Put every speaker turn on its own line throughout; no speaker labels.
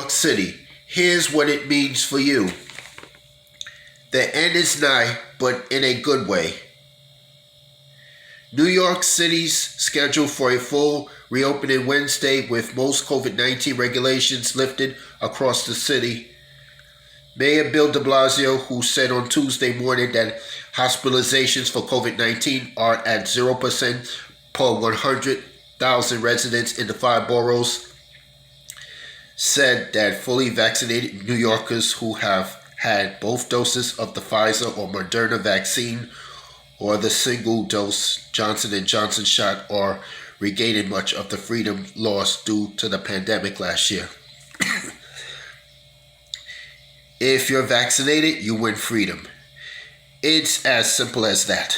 York City. Here's what it means for you. The end is nigh, but in a good way. New York City's scheduled for a full reopening Wednesday with most COVID-19 regulations lifted across the city. Mayor Bill de Blasio, who said on Tuesday morning that hospitalizations for COVID-19 are at 0% per 100,000 residents in the 5 boroughs, said that fully vaccinated New Yorkers who have had both doses of the Pfizer or Moderna vaccine or the single-dose Johnson & Johnson shot are regaining much of the freedom lost due to the pandemic last year. If you're vaccinated, you win freedom. It's as simple as that.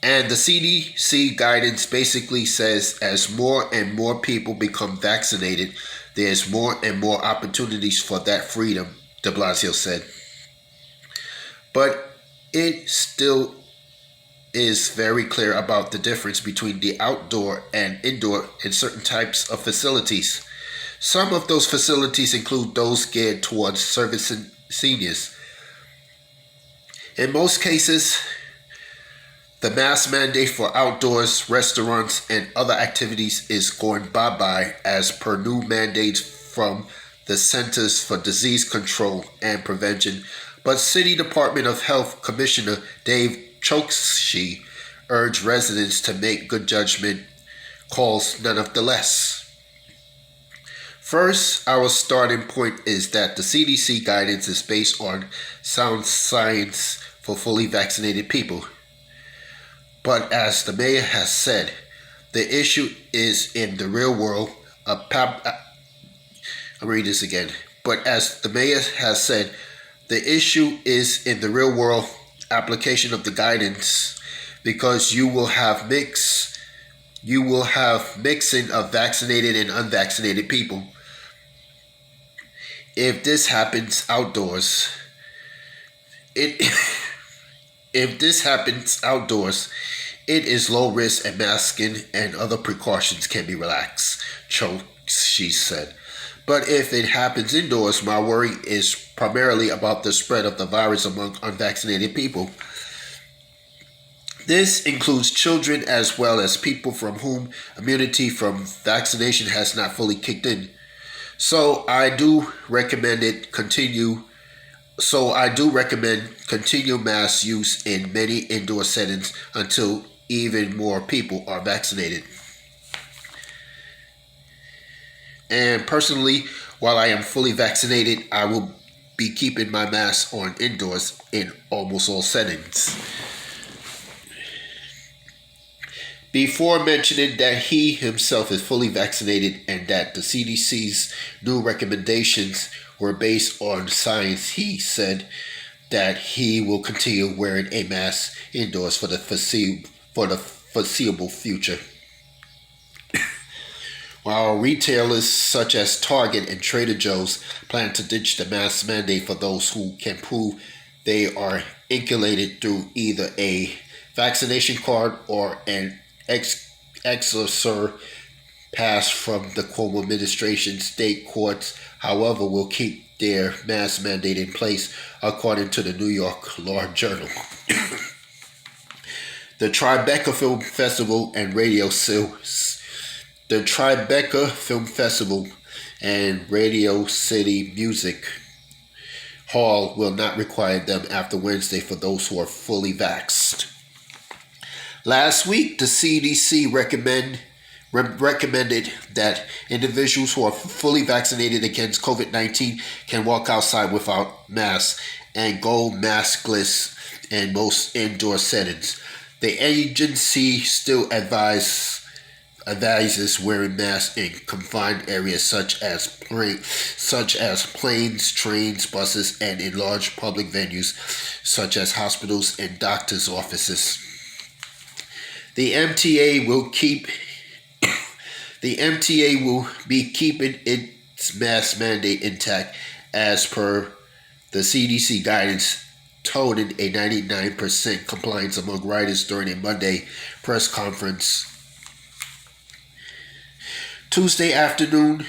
And the CDC guidance basically says as more and more people become vaccinated, there's more and more opportunities for that freedom, de Blasio said. But it still is very clear about the difference between the outdoor and indoor in certain types of facilities. Some of those facilities include those geared towards servicing seniors. In most cases, the mask mandate for outdoors, restaurants, and other activities is going bye-bye as per new mandates from the Centers for Disease Control and Prevention. But City Department of Health Commissioner Dave Chokshi urged residents to make good judgment calls nonetheless. First, our starting point is that the CDC guidance is based on sound science for fully vaccinated people. But as the mayor has said, the issue is in the real world. I'll read this again. But as the mayor has said, the issue is in the real world application of the guidance because you will have mixing of vaccinated and unvaccinated people. If this happens outdoors, it is low risk and masking and other precautions can be relaxed, she said. But if it happens indoors, my worry is primarily about the spread of the virus among unvaccinated people. This includes children as well as people from whom immunity from vaccination has not fully kicked in. So I do recommend continued mask use in many indoor settings until even more people are vaccinated. And personally, while I am fully vaccinated, I will be keeping my mask on indoors in almost all settings. Before mentioning that he himself is fully vaccinated and that the CDC's new recommendations were based on science, he said that he will continue wearing a mask indoors for the foreseeable future. While retailers such as Target and Trader Joe's plan to ditch the mask mandate for those who can prove they are inoculated through either a vaccination card or an exorcer pass from the Cuomo administration, state courts, however, will keep their mask mandate in place, according to the New York Law Journal. The Tribeca Film Festival and Radio City Music Hall will not require them after Wednesday for those who are fully vaxxed. Last week, the CDC recommended that individuals who are fully vaccinated against COVID-19 can walk outside without masks and go maskless in most indoor settings. The agency still advises wearing masks in confined areas such as planes, trains, buses, and in large public venues such as hospitals and doctors' offices. The MTA will be keeping its mask mandate intact as per the CDC guidance, touting a 99% compliance among riders during a Monday press conference. Tuesday afternoon,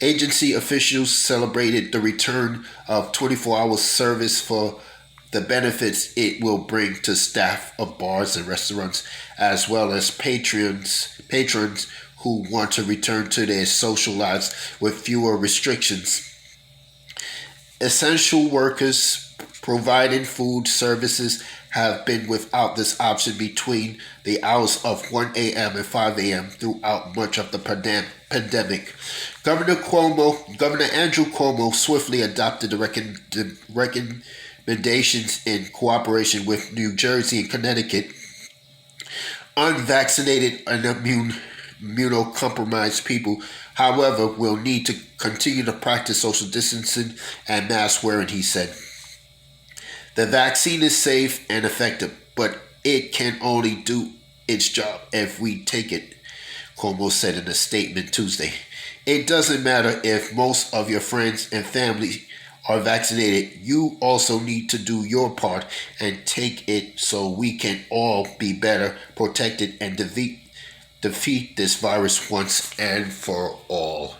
Agency officials celebrated the return of 24-hour service for the benefits it will bring to staff of bars and restaurants, as well as patrons who want to return to their social lives with fewer restrictions. Essential workers providing food services have been without this option between the hours of 1 a.m. and 5 a.m. throughout much of the pandemic. Governor Andrew Cuomo swiftly adopted the recommendations in cooperation with New Jersey and Connecticut. Unvaccinated and immunocompromised people, however, will need to continue to practice social distancing and mask wearing, he said. The vaccine is safe and effective, but it can only do its job if we take it, Cuomo said in a statement Tuesday. It doesn't matter if most of your friends and family are vaccinated. You also need to do your part and take it so we can all be better protected and defeat this virus once and for all.